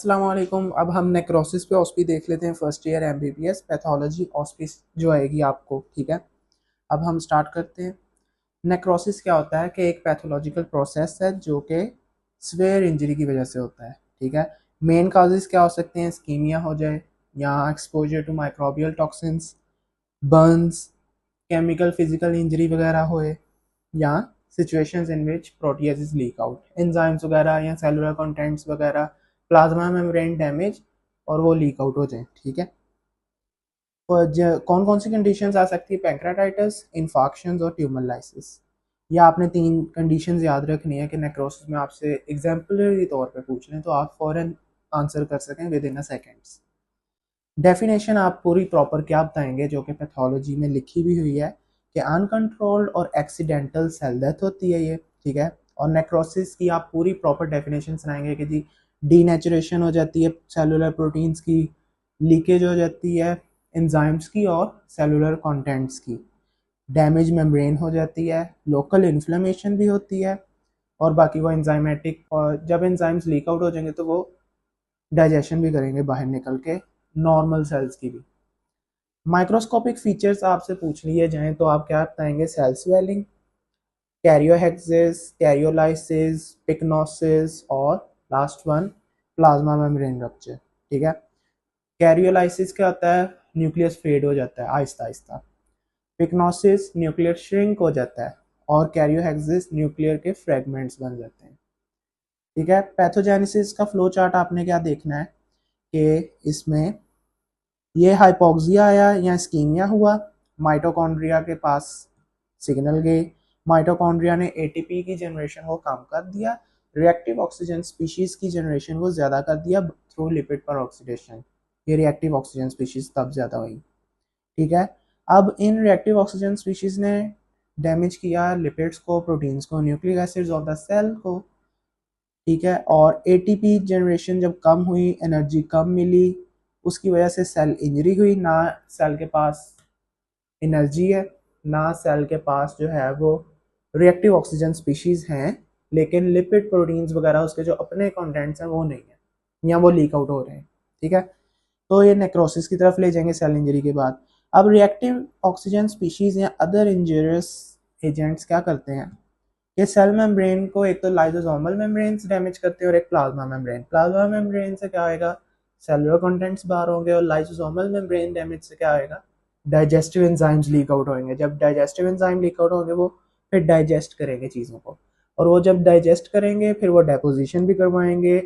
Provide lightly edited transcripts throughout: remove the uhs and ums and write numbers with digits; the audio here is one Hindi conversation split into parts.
अस्सलाम वालेकुम। अब हम नेक्रोसिस पे ऑस्पी देख लेते हैं। फर्स्ट ईयर एमबीबीएस पैथोलॉजी ऑस्पी जो आएगी आपको, ठीक है। अब हम स्टार्ट करते हैं। नेक्रोसिस क्या होता है कि एक पैथोलॉजिकल प्रोसेस है जो कि स्वेयर इंजरी की वजह से होता है, ठीक है। मेन काजेस क्या हो सकते हैं? स्कीमिया हो जाए, या exposure to microbial toxins, burns, chemical physical injury वगैरह होए, या situations in which proteases leak out, enzymes वगैरह या सेलुलर कंटेंट्स वगैरह, प्लाज्मा मेम्ब्रेन डैमेज और वो लीक आउट हो जाए, ठीक है। कौन कौन सी कंडीशंस आ सकती है? पैंक्रेटाइटिस, इन्फाक्शंस और ट्यूमर लाइसिस। या आपने तीन कंडीशंस याद रखनी है कि नेक्रोसिस में आपसे एग्जाम्पलरी तौर पे पूछ लें तो आप फौरन आंसर कर सकें with in a seconds. Definition आप पूरी प्रॉपर क्या बताएंगे जो कि पैथोलॉजी में लिखी भी हुई है कि अनकंट्रोल्ड और एक्सीडेंटल सेल डेथ होती है ये, ठीक है। और नेक्रोसिस की आप पूरी प्रॉपर डेफिनेशन सुनाएंगे कि जी डीनेचुरेशन हो जाती है सेलुलर प्रोटीन्स की, लीकेज हो जाती है एंजाइम्स की और सेलुलर कंटेंट्स की, डैमेज मेम्ब्रेन हो जाती है, लोकल इन्फ्लेमेशन भी होती है, और बाकी वो एंजाइमेटिक, और जब एंजाइम्स लीक आउट हो जाएंगे तो वो डाइजेशन भी करेंगे बाहर निकल के नॉर्मल सेल्स की भी। माइक्रोस्कोपिक फीचर्स आपसे पूछ लिए जाएं तो आप क्या बताएंगे? सेल स्वेलिंग, कैरियोहेक्सिस, कैरियोलाइसिस, पिक्नोसिस और last one plasma membrane rupture, ठीक है। कैरियोलाइसिस क्या होता है? न्यूक्लियस फेड हो जाता है आहिस्ता आहिस्ता। पिक्नोसिस न्यूक्लियर श्रिंक हो जाता है, और कैरियोहेक्सिस न्यूक्लियर के फ्रेगमेंट्स बन जाते हैं, ठीक है। पैथोजेनेसिस का फ्लो चार्ट आपने क्या देखना है कि इसमें ये हाइपोक्सिया आया या स्कीमिया हुआ, माइटोकॉन्ड्रिया के पास सिग्नल गए, माइटोकॉन्ड्रिया ने एटीपी की जनरेशन को कम कर दिया, रिएक्टिव ऑक्सीजन स्पीशीज की जनरेशन को ज़्यादा कर दिया थ्रू लिपिड पर ऑक्सीडेशन। ये रिएक्टिव ऑक्सीजन स्पीशीज तब ज़्यादा हुई, ठीक है। अब इन रिएक्टिव ऑक्सीजन स्पीशीज ने डैमेज किया लिपिड्स को, प्रोटीन्स को, nucleic acids of the cell को, ठीक है। और एटीपी जनरेशन जब कम हुई, एनर्जी कम मिली, उसकी वजह से सेल इंजरी हुई। ना सेल के पास एनर्जी है, ना सेल के पास जो है वो रिएक्टिव ऑक्सीजन स्पीशीज हैं, लेकिन लिपिड प्रोटीन्स वगैरह उसके जो अपने कंटेंट्स हैं वो नहीं है, या वो लीक आउट हो रहे हैं, ठीक है। तो ये नेक्रोसिस की तरफ ले जाएंगे सेल इंजरी के बाद। अब रिएक्टिव ऑक्सीजन स्पीशीज या अदर इंजरियस एजेंट्स क्या करते हैं कि सेल मेम्ब्रेन को एक तो लाइसोसोमल मेम्ब्रेन डैमेज करते हैं और एक प्लाज्मा मेम्ब्रेन। प्लाज्मा मेम्ब्रेन से क्या होएगा? सेलुलर कंटेंट्स बाहर होंगे, और लाइसोसोमल मेम्ब्रेन डैमेज से क्या होएगा? डाइजेस्टिव एंजाइम्स लीक आउट होंगे। जब डाइजेस्टिव एंजाइम लीक आउट होंगे वो फिर डाइजेस्ट करेंगे चीज़ों को, और वो जब डाइजेस्ट करेंगे फिर वो डेपोजिशन भी करवाएंगे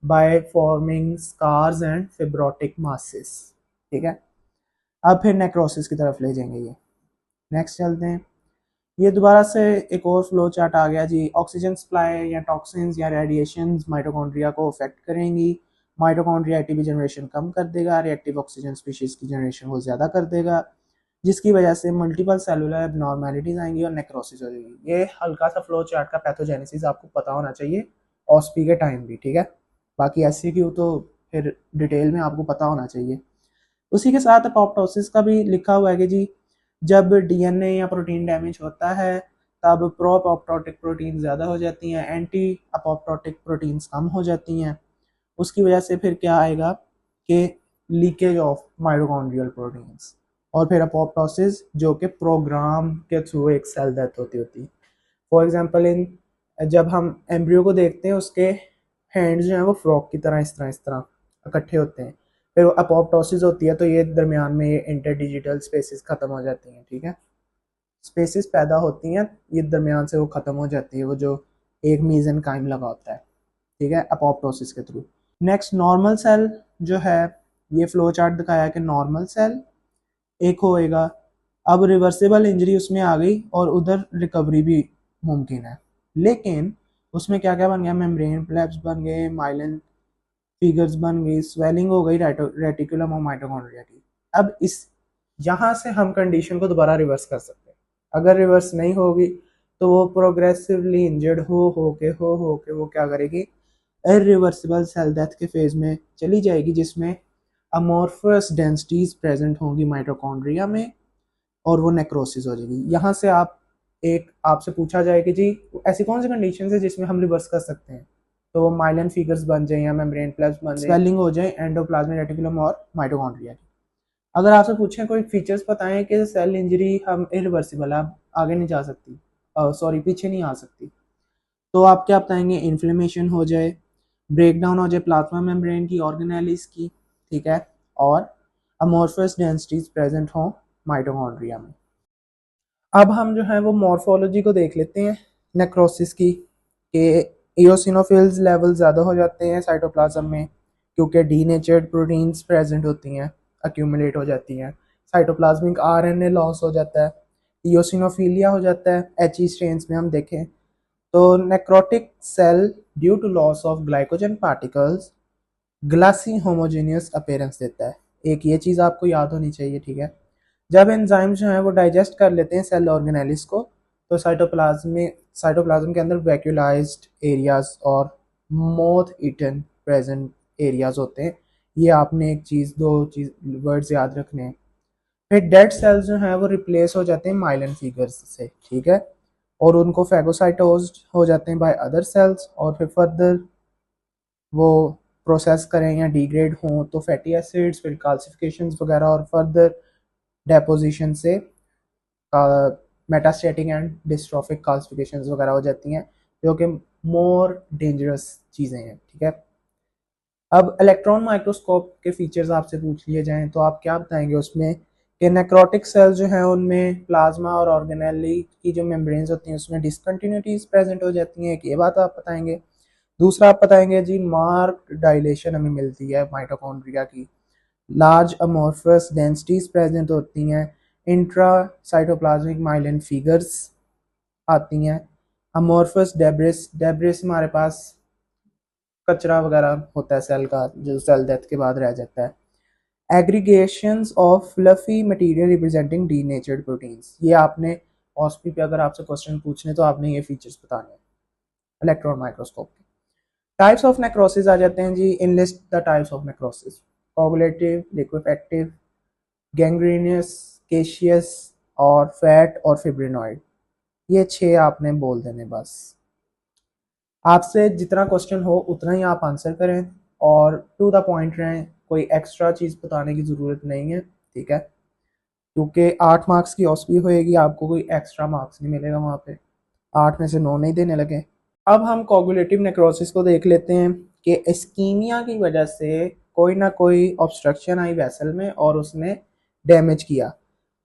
by forming scars and fibrotic masses, ठीक है। अब फिर नेक्रोसिस की तरफ ले जाएंगे ये। नेक्स्ट चलते हैं। ये दोबारा से एक और फ्लो चार्ट आ गया जी। ऑक्सीजन सप्लाई या टॉक्सिन्स या रेडिएशंस माइटोकॉन्ड्रिया को अफेक्ट करेंगी। माइटोकॉन्ड्रिया एटीपी जनरेशन कम कर देगा, रिएक्टिव ऑक्सीजन स्पीशीज की जनरेशन को ज़्यादा कर देगा, जिसकी वजह से मल्टीपल सेलुलर एबनॉर्मेलिटीज आएंगी और नेक्रोसिस हो जाएगी। ये हल्का सा फ्लो चार्ट का पैथोजेनेसिस आपको पता होना चाहिए ऑस्पी के टाइम भी, ठीक है। बाकी एससीक्यू तो फिर डिटेल में आपको पता होना चाहिए। उसी के साथ अपोप्टोसिस का भी लिखा हुआ है कि जी जब डीएनए या प्रोटीन डैमेज होता है तब प्रो अपोप्टोटिक प्रोटीन ज़्यादा हो जाती हैं, एंटी अपोप्टोटिक प्रोटीन्स कम हो जाती हैं। उसकी वजह से फिर क्या आएगा कि लीकेज ऑफ माइटोकॉन्ड्रियल प्रोटीन्स, और फिर अपोप्टोसिस जो कि प्रोग्राम के थ्रू एक सेल डेथ होती है। फॉर एग्जांपल इन जब हम एम्ब्रियो को देखते हैं उसके हैंड्स जो हैं वो फ्रॉक की तरह इस तरह इकट्ठे होते हैं। फिर अपोप्टोसिस होती है तो ये दरमियान में ये इंटरडिजिटल स्पेसिस ख़त्म हो जाती हैं, ठीक है। स्पेसिस पैदा होती हैं, ये दरमियान से वो ख़त्म हो जाती है, वो जो एक मीज़ेनकाइम लगा होता है, ठीक है, अपोप्टोसिस के थ्रू। नेक्स्ट नॉर्मल सेल जो है, ये फ्लो चार्ट दिखाया है कि नॉर्मल सेल एक होएगा। अब रिवर्सिबल इंजरी उसमें आ गई और उधर रिकवरी भी मुमकिन है, लेकिन उसमें क्या क्या बन गया? मेम्ब्रेन फ्लैप्स बन गए, माइलिन फिगर्स बन गई, स्वेलिंग हो गई रेटिकुलम और माइटोकॉन्ड्रिया की। अब इस यहाँ से हम कंडीशन को दोबारा रिवर्स कर सकते हैं। अगर रिवर्स नहीं होगी तो वो प्रोग्रेसिवली इंजर्ड हो के वो क्या करेगी? इरिवर्सिबल सेल डेथ के फेज में चली जाएगी, जिसमें अमोर्फस डेंसिटीज प्रेजेंट होंगी माइटोकॉन्ड्रिया में, और वो नेक्रोसिस हो जाएगी। यहाँ से आप एक आपसे पूछा जाए कि जी ऐसी कौन सी कंडीशन है जिसमें हम रिवर्स कर सकते हैं, तो माइलन फिगर्स बन जाए या मेम्ब्रेन प्लस बन जाए, स्वेलिंग हो जाए एंडोप्लाज्मिक रेटिकुलम और माइटोकॉन्ड्रिया की। अगर आपसे पूछें कोई फीचर्स बताएं कि सेल इंजरी हम इरिवर्सिबल है, आगे नहीं जा सकती, सॉरी पीछे नहीं आ सकती, तो आप क्या बताएंगे? इन्फ्लेमेशन हो जाए, ब्रेक डाउन हो जाए प्लाज्मा मेम्ब्रेन की, ऑर्गेनेलिस की, ठीक है, और अमोर्फस डेंसिटीज प्रेजेंट हो माइटोकॉन्ड्रिया में। अब हम जो है वो मॉर्फोलॉजी को देख लेते हैं नेक्रोसिस की, कि इओसिनोफिल्स लेवल ज़्यादा हो जाते हैं साइटोप्लाज्म में क्योंकि डीनेचर्ड प्रोटीन्स प्रेजेंट होती हैं, अक्यूमुलेट हो जाती हैं, साइटोप्लाज्मिक आरएनए लॉस हो जाता है, इओसिनोफिलिया हो जाता है। एच ई स्ट्रेन्स में हम देखें तो necrotic cell due to loss of glycogen particles glassy homogeneous appearance देता है। एक ये चीज़ आपको याद होनी चाहिए, ठीक है। जब एंजाइम जो है वो डाइजेस्ट कर लेते हैं सेल ऑर्गेनेलिस को, तो साइटोप्लाज्म के अंदर वैक्यूलाइज्ड एरियाज और मोथ ईटन प्रेजेंट एरियाज होते हैं। ये आपने एक चीज़, दो चीज वर्ड्स याद रखने हैं। फिर डेड सेल्स जो हैं वो रिप्लेस हो जाते हैं माइलन फिगर्स से, ठीक है, और उनको फैगोसाइटोज्ड हो जाते हैं बाय अदर सेल्स, और फिर फर्दर वो प्रोसेस करें या डिग्रेड हों तो फैटी एसिड्स, फिर कैल्सिफिकेशंस वगैरह, और फर्दर डेपोजिशन से मेटास्टैटिक एंड डिस्ट्रॉफिक कैल्सिफिकेशंस वगैरह हो जाती हैं, जो कि मोर डेंजरस चीज़ें हैं, ठीक है। अब इलेक्ट्रॉन माइक्रोस्कोप के फीचर्स आपसे पूछ लिए जाएं तो आप क्या बताएंगे उसमें? कि नेक्रोटिक सेल्स जो हैं उनमें प्लाज्मा और ऑर्गेनेली की जो मेम्ब्रेन्स होती हैं उसमें डिसकंटिन्यूटीज प्रेजेंट हो जाती हैं, एक ये बात आप बताएंगे। दूसरा आप बताएंगे जी मार्क डायलेशन हमें मिलती है माइटोकॉन्ड्रिया की, लार्ज अमोर्फस डेंसिटीज प्रेजेंट होती हैं, इंट्रा साइटोप्लाज्मिक माइलिन फिगर्स आती हैं, अमोर्फस डेब्रिस, डेब्रिस हमारे पास कचरा वगैरह होता है सेल का जो सेल डेथ के बाद रह जाता है, aggregations of fluffy material representing denatured proteins. ये आपने ऑस्पी पे अगर आपसे क्वेश्चन पूछने तो आपने ये फीचर्स बताने हैं इलेक्ट्रॉन माइक्रोस्कोप के। टाइप्स ऑफ नेक्रोसिस आ जाते हैं जी, enlist the types of necrosis: coagulative, liquefactive, gangrenous, caseous और फैट और फिब्रिनॉइड। ये 6 आपने बोल देने बस। आपसे जितना क्वेश्चन हो उतना ही आप आंसर करें और टू द पॉइंट रहें, कोई एक्स्ट्रा चीज़ बताने की ज़रूरत नहीं है, ठीक है, क्योंकि 8 मार्क्स की ऑस्पी होएगी, आपको कोई एक्स्ट्रा मार्क्स नहीं मिलेगा वहाँ पे, 8 में से 9 नहीं देने लगे। अब हम कोगुलेटिव नेक्रोसिस को देख लेते हैं कि इस्कीमिया की वजह से कोई ना कोई ऑब्स्ट्रक्शन आई वेसल में और उसने डैमेज किया,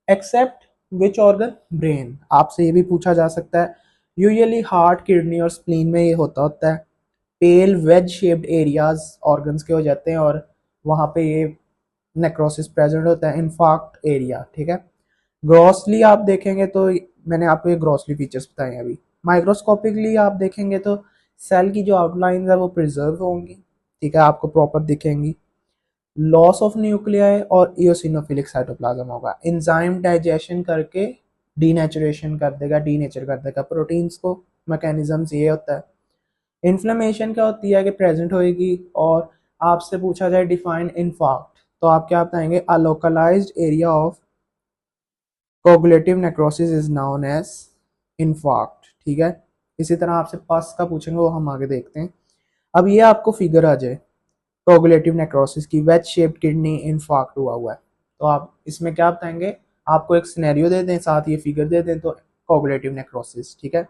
एक्सेप्ट विच ऑर्गन? ब्रेन। आपसे ये भी पूछा जा सकता है। यूजुअली हार्ट, किडनी और स्प्लीन में ये होता है। पेल वेज शेप्ड एरियाज ऑर्गन्स के हो जाते हैं और वहाँ पे ये नेक्रोसिस प्रेजेंट होता है, इन्फार्क्ट एरिया, ठीक है। ग्रॉसली आप देखेंगे तो मैंने आपको ये ग्रॉसली फीचर्स बताए अभी। माइक्रोस्कोपिकली आप देखेंगे तो सेल की जो आउटलाइंस है वो प्रिजर्व होंगी, ठीक है, आपको प्रॉपर दिखेंगी। लॉस ऑफ न्यूक्लियाई और इओसिनोफिलिक साइटोप्लाज्म होगा, एंजाइम डाइजेशन करके डीनेचुरेशन कर देगा, डीनेचर कर देगा प्रोटीन्स को, मैकेनिज्म्स ये होता है। इन्फ्लेमेशन क्या होती है कि प्रेजेंट होएगी, और आपसे पूछा जाए डिफाइन इन्फार्क्ट तो आप क्या बताएंगे? A localized area of coagulative necrosis is known as infarct, ठीक है। इसी तरह आपसे पास का पूछेंगे वो हम आगे देखते हैं। अब ये आपको फिगर आ जाए कोगुलेटिव नेक्रोसिस की, वेज शेप्ड किडनी इन्फार्क्ट हुआ है, तो आप इसमें क्या बताएंगे? आपको एक सिनेरियो दे दें साथ ये फिगर दे दें तो कोगुलेटिव नेक्रोसिस, ठीक है।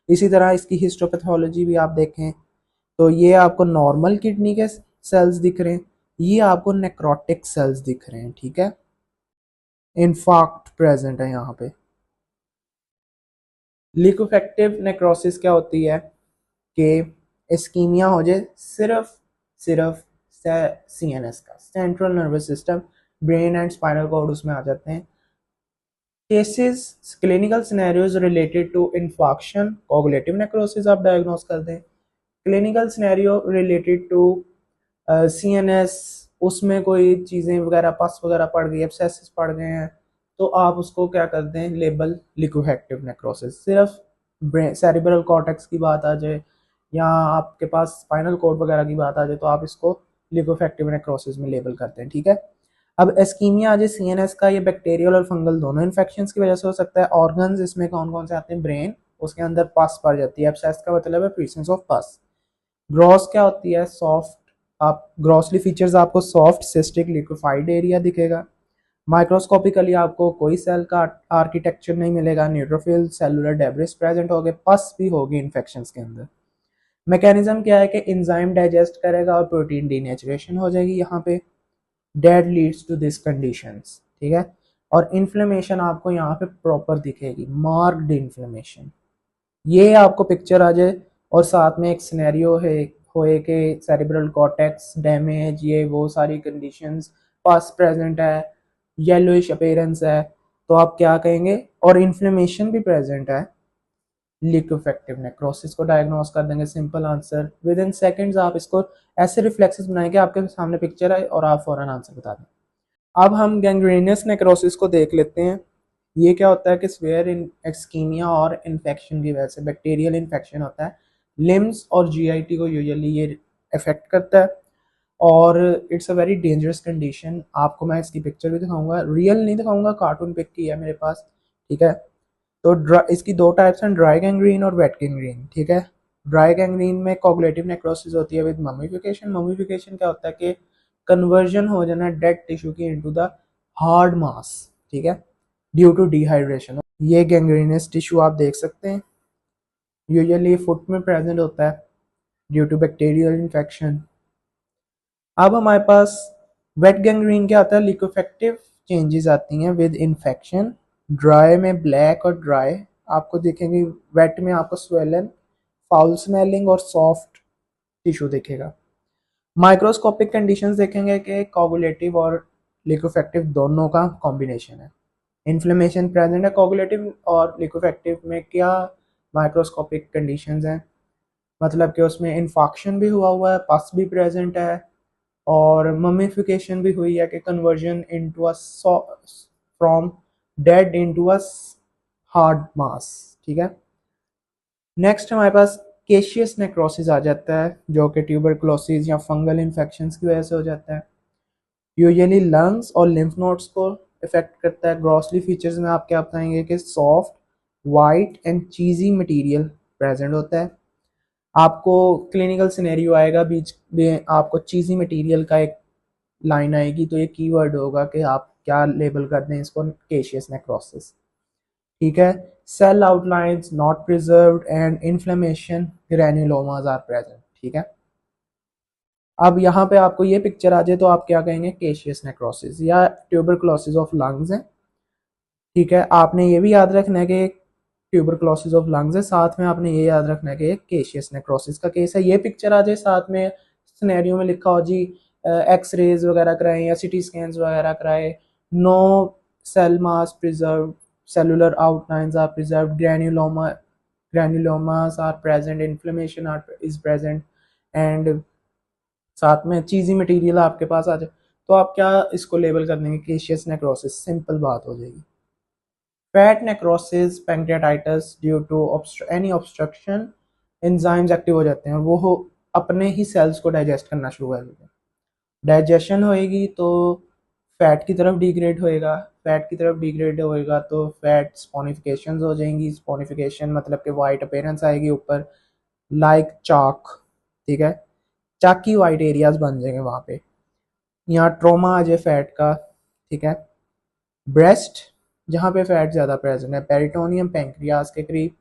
इसी तरह इसकी हिस्टोपैथोलॉजी भी आप देखें तो ये आपको नॉर्मल किडनी के सेल्स दिख रहे हैं, ये आपको नेक्रोटिक सेल्स दिख रहे हैं, ठीक है, इन्फार्क्ट प्रेजेंट है यहाँ पे। लिक्विफेक्टिव नेक्रोसिस क्या होती है कि इस्कीमिया हो जाए सिर्फ सिर्फ सीएनएस का, central nervous system, brain and spinal cord उसमें आ जाते हैं। Cases, clinical scenarios related to infarction, coagulative necrosis आप डायग्नोस कर दें। Clinical scenario related to CNS, उसमें कोई चीज़ें वगैरह पस वगैरह पड़ गई, एब्सेसिस पड़ गए हैं, तो आप उसको क्या कर दें? Label लिक्विफेक्टिव necrosis. सिर्फ ब्रेन सेरिब्रल कॉर्टेक्स की बात आ जाए या आपके पास स्पाइनल कॉर्ड वगैरह की बात आ जाए तो आप इसको लिक्विफेक्टिव नेक्रोसिस में लेबल करते हैं, ठीक है। अब एस्कीमिया आ जाए सीएनएस का, ये बैक्टीरियल और फंगल दोनों इन्फेक्शंस की वजह से हो सकता है। ऑर्गन्स इसमें कौन कौन से आते हैं? ब्रेन, उसके अंदर पस पड़ जाती है, एब्सेस का मतलब है प्रेजेंस ऑफ पस। ग्रॉस क्या होती है? सॉफ्ट, आप ग्रॉसली फीचर्स आपको सॉफ्ट सिस्टिक लिक्विफाइड एरिया दिखेगा। माइक्रोस्कोपिकली आपको कोई सेल का आर्किटेक्चर नहीं मिलेगा। न्यूट्रोफिल सेलुलर डेब्रिस प्रेजेंट होंगे, पस भी होगी इन्फेक्शंस के अंदर। मैकेनिज्म क्या है कि एंजाइम डाइजेस्ट करेगा और प्रोटीन डीनेचुरेशन हो जाएगी यहाँ पे। Dead leads to this conditions, ठीक है। और इन्फ्लेमेशन आपको यहाँ पे प्रॉपर दिखेगी, मार्क्ड इन्फ्लेमेशन। ये आपको पिक्चर आ जाए और साथ में एक सिनेरियो है होए कि सेरिब्रल कॉर्टेक्स डैमेज, ये वो सारी कंडीशंस पास प्रेजेंट है, येलोइश अपीयरेंस है, तो आप क्या कहेंगे? और इन्फ्लेमेशन भी प्रेजेंट है, लिक्विफेक्टिव नेक्रोसिस को डायग्नोस कर देंगे। Simple answer, with in seconds आप इसको ऐसे रिफ्लेक्सेस बनाएंगे, आपके सामने पिक्चर आए और आप फौरन आंसर बता दें। अब हम गैंग्रीनियस नेक्रोसिस को देख लेते हैं। ये क्या होता है कि स्वेयर इन एक्सकीमिया और इन्फेक्शन की वजह से, बैक्टीरियल इन्फेक्शन होता है, लिम्स और जीआईटी को यूजुअली ये अफेक्ट करता है और it's a very dangerous condition. आपको मैं इसकी पिक्चर भी दिखाऊंगा, रियल नहीं दिखाऊंगा, कार्टून पिक की है मेरे पास, ठीक है। तो इसकी दो टाइप्स हैं, ड्राई गैंग्रीन और वेट गैंग्रीन, ठीक है। ड्राई गैंग्रीन में कोगुलेटिव नेक्रोसिस होती है विद ममीफिकेशन। ममीफिकेशन क्या होता है कि कन्वर्जन हो जाना डेड टिश्यू की इनटू द हार्ड मास, ठीक है, ड्यू टू डिहाइड्रेशन। ये गैंग्रीनस टिश्यू आप देख सकते हैं, यूजुअली फुट में प्रेजेंट होता है ड्यू टू बैक्टीरियल इन्फेक्शन। अब हमारे पास वेट गैंग्रीन क्या आता है? लिक्विफेक्टिव चेंजेस आती हैं विद इन्फेक्शन। ड्राई में ब्लैक और ड्राई आपको दिखेंगे, वेट में आपको स्वेलन, फाउल स्मेलिंग और सॉफ्ट टिश्यू दिखेगा। माइक्रोस्कोपिक कंडीशंस देखेंगे कि कोगुलेटिव और लिक्विफेक्टिव दोनों का कॉम्बिनेशन है। इन्फ्लेमेशन प्रेजेंट है कोगुलेटिव और लिक्विफेक्टिव में। क्या माइक्रोस्कोपिक कंडीशंस हैं? मतलब कि उसमें इन्फॉक्शन भी हुआ है, पस भी प्रेजेंट है और ममीफिकेशन भी हुई है कि conversion into a from dead into a hard mass, ठीक है। नेक्स्ट हमारे पास केशियस नेक्रोसिस आ जाता है, जो कि ट्यूबरकुलोसिस या फंगल इन्फेक्शंस की वजह से हो जाता है। यूजुअली लंग्स और लिम्फ नोड्स को इफेक्ट करता है। ग्रॉसली फीचर्स में आप क्या बताएंगे कि soft, white and cheesy material present होता है। आपको क्लिनिकल सिनेरियो आएगा, बीच में आपको चीजी मटेरियल का एक लाइन आएगी, तो ये कीवर्ड होगा कि आप क्या लेबल कर दें इसको, केशियस नेक्रोसिस, ठीक है। Cell outlines not preserved and inflammation, granulomas are present, ठीक है। अब यहाँ पे आपको ये पिक्चर आ जाए तो आप क्या कहेंगे? केशियस नेक्रोसिस या ट्यूबरकुलोसिस ऑफ लंग्स है, ठीक है। आपने ये भी याद रखना है कि ट्यूबरकुलोसिस ऑफ लंग्स है, साथ में आपने ये याद रखना है कि केशियस नेक्रोसिस का केस है। ये पिक्चर आ जाए साथ में सिनेरियो में लिखा हो जी एक्स रेज वगैरह कराएं या सिटी स्कैन्स वगैरह कराए, no cell mass preserve, cellular outlines are preserve, granulomas are present, inflammation are is present and साथ में चीजी मटेरियल आपके पास आ जाए, तो आप क्या इसको लेबल कर देंगे? केशियस नेक्रोसिस, सिंपल बात हो जाएगी। Fat necrosis pancreatitis due to any obstruction, enzymes active हो जाते हैं और वो अपने ही सेल्स को डाइजेस्ट करना शुरू कर देते हैं। डाइजेशन होएगी तो फैट की तरफ डिग्रेड होएगा, फैट की तरफ डिग्रेड होएगा तो फैट स्पॉनिफिकेशन हो जाएंगी। स्पॉनिफिकेशन मतलब कि वाइट अपीयरेंस आएगी ऊपर, लाइक चाक, ठीक है, चाकी वाइट एरियाज बन जाएंगे वहाँ पे। यहाँ ट्रोमा आ जाए फैट का, ठीक है। ब्रेस्ट, जहाँ पे फैट ज़्यादा प्रेजेंट है, पेरिटोनियम पेंक्रियाज के करीब,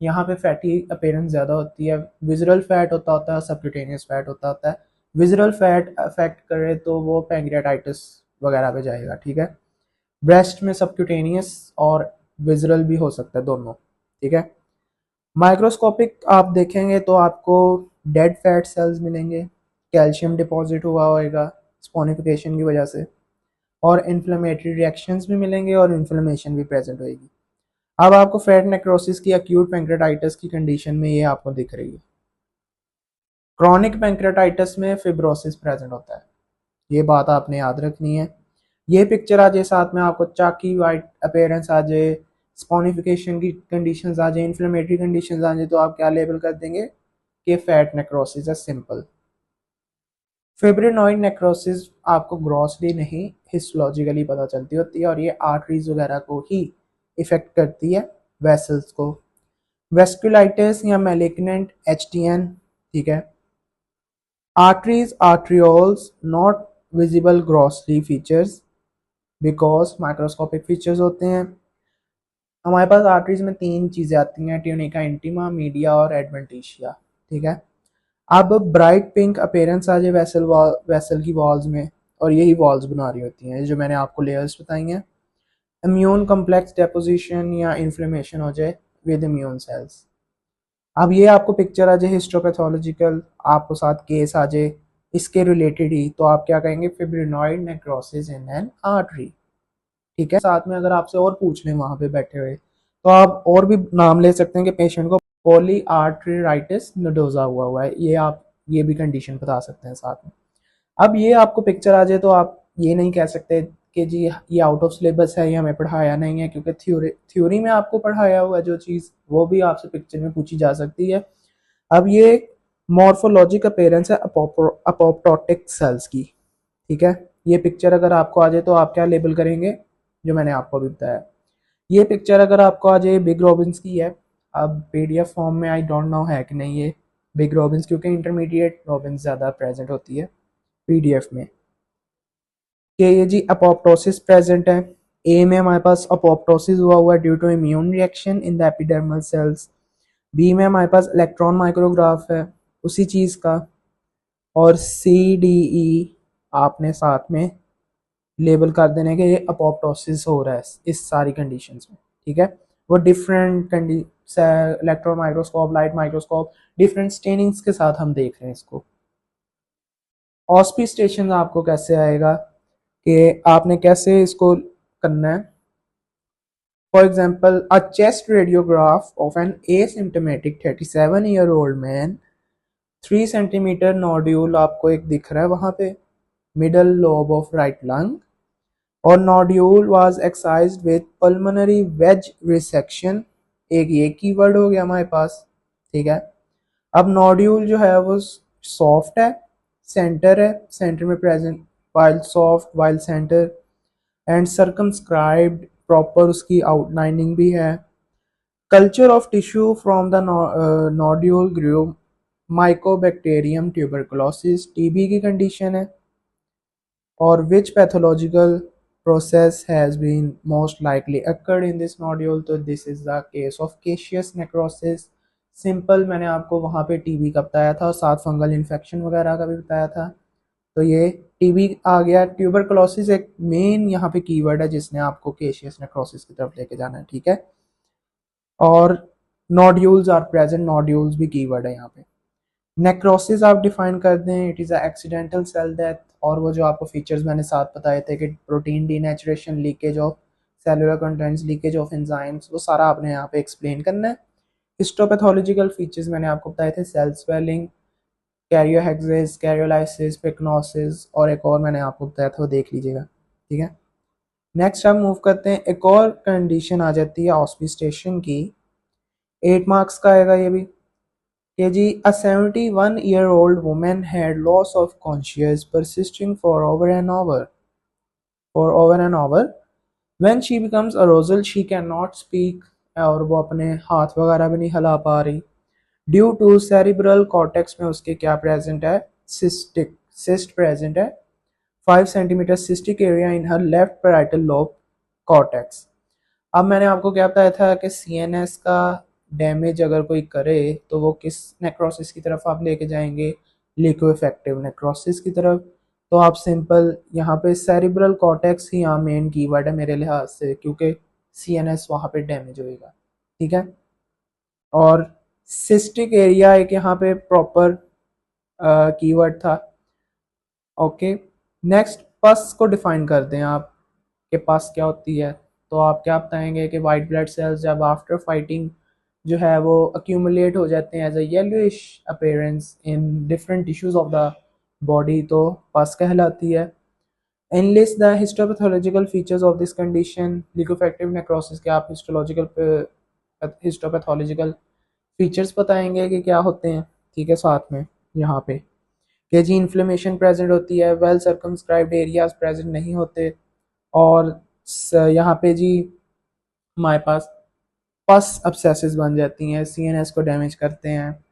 यहाँ पे फैटी अपीयरेंस ज़्यादा होती है। विजरल फैट होता है, सबक्यूटेनियस फैट होता है। विजरल फैट अफेक्ट करे तो वो पेंक्रियाटाइटिस वगैरह पे जाएगा, ठीक है। ब्रेस्ट में सबक्यूटेनियस और विजरल भी हो सकता है, दोनों, ठीक है। माइक्रोस्कोपिक आप देखेंगे तो आपको डेड फैट सेल्स मिलेंगे, कैल्शियम डिपॉजिट हुआ होएगा स्पोनिफिकेशन की वजह से, और इन्फ्लेमेटरी रिएक्शंस भी मिलेंगे और इन्फ्लेमेशन भी प्रेजेंट होएगी। अब आपको फैट नेक्रोसिस की अक्यूट पैंक्रेटाइटिस की कंडीशन में ये आपको दिख रही है। क्रॉनिक पैंक्रेटाइटिस में फिब्रोसिस प्रेजेंट होता है, ये बात आपने याद रखनी है। ये पिक्चर आ जाए साथ में आपको चाकी वाइट अपीयरेंस आ जाए, स्पॉनिफिकेशन की कंडीशंस आ जाए, इन्फ्लेमेटरी कंडीशंस आ जाए, तो आप क्या लेबल कर देंगे कि फैट नेक्रोसिस है, सिंपल। फिब्रिनॉइड नेक्रोसिस आपको ग्रॉसली नहीं हिस्टोलॉजिकली पता चलती होती है और ये आर्टरीज वगैरह को ही इफेक्ट करती है, वेसल्स को। वेस्कुलाइटिस या मैलिग्नेंट एचटीएन, ठीक है, arteries, arterioles not visible grossly features because microscopic features होते हैं। हमारे पास आर्टरीज में तीन चीज़ें आती हैं, ट्यूनिका इंटीमा, मीडिया और एडवेंटिशिया। ठीक है, अब ब्राइट पिंक अपेयरेंस आ जाए वेसल की वॉल्स में, और यही वॉल्स बना रही होती हैं जो मैंने आपको लेयर्स बताई हैं। इम्यून कम्प्लेक्स डेपोजिशन या इन्फ्लेमेशन हो जाए विद इम्यून सेल्स। अब ये आपको पिक्चर आ जाए हिस्टोपैथोलॉजिकल, आपको साथ केस आ जाए इसके रिलेटेड ही, तो आप क्या कहेंगे, fibrinoid necrosis in an artery. ठीक है, साथ में अगर आपसे और पूछ लें वहां पे बैठे हुए, तो आप और भी नाम ले सकते हैं कि पेशेंट को पॉली आर्टरीराइटिस नोडोजा हुआ है, ये आप ये भी कंडीशन बता सकते हैं साथ में। अब ये आपको पिक्चर आ जाए तो आप ये नहीं कह सकते कि जी ये आउट ऑफ सिलेबस है, ये हमें पढ़ाया नहीं है, क्योंकि थ्योरी में आपको पढ़ाया हुआ जो चीज़ वो भी आपसे पिक्चर में पूछी जा सकती है। अब ये मॉर्फोलॉजिक अपेयरेंस है अपोप्टोटिक सेल्स की। ठीक है, ये पिक्चर अगर आपको आ जाए तो आप क्या लेबल करेंगे, जो मैंने आपको अभी बताया। ये पिक्चर अगर आपको आ जाए बिग रॉबिन्स की है, अब पीडीएफ फॉर्म में आई डोंट नो है कि नहीं ये बिग रॉबिन्स, क्योंकि इंटरमीडिएट रॉबिन्स ज़्यादा प्रेजेंट होती है पीडीएफ में। कि ये जी अपोप्टोसिस प्रेजेंट है, ए में हमारे पास अपोप्टोसिस हुआ है due to immune reaction in the epidermal cells. B में हमारे पास इलेक्ट्रॉन माइक्रोग्राफ है उसी चीज़ का, और सी डी ई आपने साथ में लेबल कर देने के ये अपोप्टोसिस हो रहा है इस सारी कंडीशंस में। ठीक है, वो different electron microscope, light microscope, different stainings के साथ हम देख रहे हैं इसको। ऑस्पिस्टेशन आपको कैसे आएगा कि आपने कैसे इसको करना है। For example, a chest radiograph of an asymptomatic 37-year-old man, 3 centimetre nodule आपको एक दिख रहा है वहां पे, middle lobe of right lung, और nodule was excised with pulmonary wedge resection. एक ये कीवर्ड हो गया हमारे पास। ठीक है, अब नोड्यूल जो है वो सॉफ्ट है, सेंटर है, सेंटर में present, while soft while centre, and circumscribed, proper उसकी आउटलाइनिंग भी है। Culture of tissue from the nodule grew mycobacterium tuberculosis, TB की कंडीशन है। और which pathological process has been most likely occurred in this nodule, तो this is the case of caseous necrosis। Simple मैंने आपको वहाँ पे टीबी का बताया था और साथ फंगल इन्फेक्शन वगैरह का भी बताया था, तो ये टीबी आ गया। ट्यूबरकुलोसिस एक मेन यहाँ पे कीवर्ड है जिसने आपको केशियस नेक्रोसिस की तरफ लेके जाना है। ठीक है, और नोड्यूल्स आर प्रेजेंट, नोड्यूल्स भी कीवर्ड है यहाँ पे। नेक्रोसिस आप डिफाइन कर दें, it is a accidental cell death, और वो जो आपको फीचर्स मैंने साथ बताए थे कि protein denaturation, leakage of cellular contents, leakage of enzymes, वो सारा आपने यहाँ पे एक्सप्लेन करना है। हिस्टोपैथोलॉजिकल फीचर्स मैंने आपको बताए थे, सेल स्वेलिंग, कैरियोहेक्सिस, कैरियोलाइसिस, पिक्नोसिस, और एक और मैंने आपको बताया था वो देख लीजिएगा। ठीक है, नेक्स्ट हम मूव करते हैं, एक और कंडीशन आ जाती है ऑस्पिस्टेशन की, 8 मार्क्स का आएगा ये भी। KG, a 71-year-old woman had loss of conscious persisting for over an hour. When she becomes arousal, she cannot speak, और वो अपने हाथ वगैरह भी नहीं हिला पा रही। ड्यू टू सेरिब्रल कॉर्टेक्स में उसके क्या प्रेजेंट है, सिस्ट प्रेजेंट है, 5 centimetre cystic area in her left parietal lobe cortex. अब मैंने आपको क्या बताया था कि सीएनएस का डैमेज अगर कोई करे तो वो किस नेक्रोसिस की तरफ आप लेके जाएंगे, लिक्विफेक्टिव नेक्रोसिस की तरफ। तो आप सिंपल यहाँ पे सेरिब्रल कॉर्टेक्स ही यहाँ मेन कीवर्ड है मेरे लिहाज से, क्योंकि सीएनएस वहाँ पे डैमेज होएगा। ठीक है, और सिस्टिक एरिया एक यहाँ पे प्रॉपर कीवर्ड था। ओके, नेक्स्ट पस को डिफाइन कर दें आप के पास क्या होती है, तो आप क्या बताएंगे कि वाइट ब्लड सेल्स जब आफ्टर फाइटिंग जो है वो अक्यूमुलेट हो जाते हैं as a yellowish appearance in different tissues of the body, तो पस कहलाती है। Enlist the histopathological features of this condition, liquefactive necrosis के आप हिस्टोपैथोलॉजिकल फीचर्स बताएंगे कि क्या होते हैं। ठीक है, साथ में यहाँ पे कि जी इन्फ्लेमेशन प्रेजेंट होती है, वेल सर्कमस्क्राइब्ड एरियाज प्रेजेंट नहीं होते, और यहाँ पे जी हमारे पास पस अब्सेसिस बन जाती हैं, सीएनएस को डैमेज करते हैं।